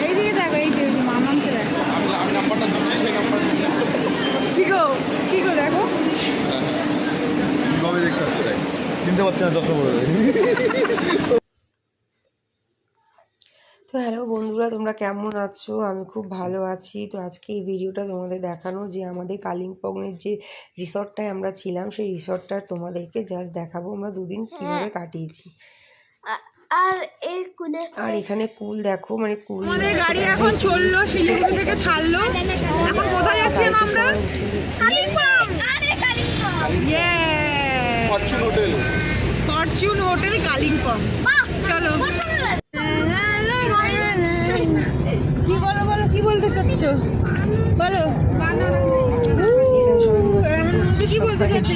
এই দিকে দেখো, এই যে মামাকে দেখো। আমি নাম্বারটা দিচ্ছি, সেই নাম্বার কি গো দেখো, কবে দেখতে পাচ্ছি, চিনতে পারছি না, যত বড়। তো হ্যালো বন্ধুরা, তোমরা কেমন আছো? আমি খুব ভালো আছি। তো আজকে এই ভিডিওটা তোমাদের দেখানো যে আমাদের কালিম্পংয়ের যে রিসর্টটায় আমরা ছিলাম, সেই রিসর্টটার তোমাদেরকে জাস্ট দেখাবো আমরা দুদিন কিভাবে কাটিয়েছি। আর এখানে কুল দেখো, মানে কুল আমাদের গাড়ি এখন চললো, শিলিগুড়ি থেকে ছাড়লো। এখন কোথায় যাচ্ছিলাম আমরা? Fortune hotel Kalimpong. চলো, কি বলো বলো, কি বলতে চাচ্ছ বলো। কি বলতে চাচ্ছি?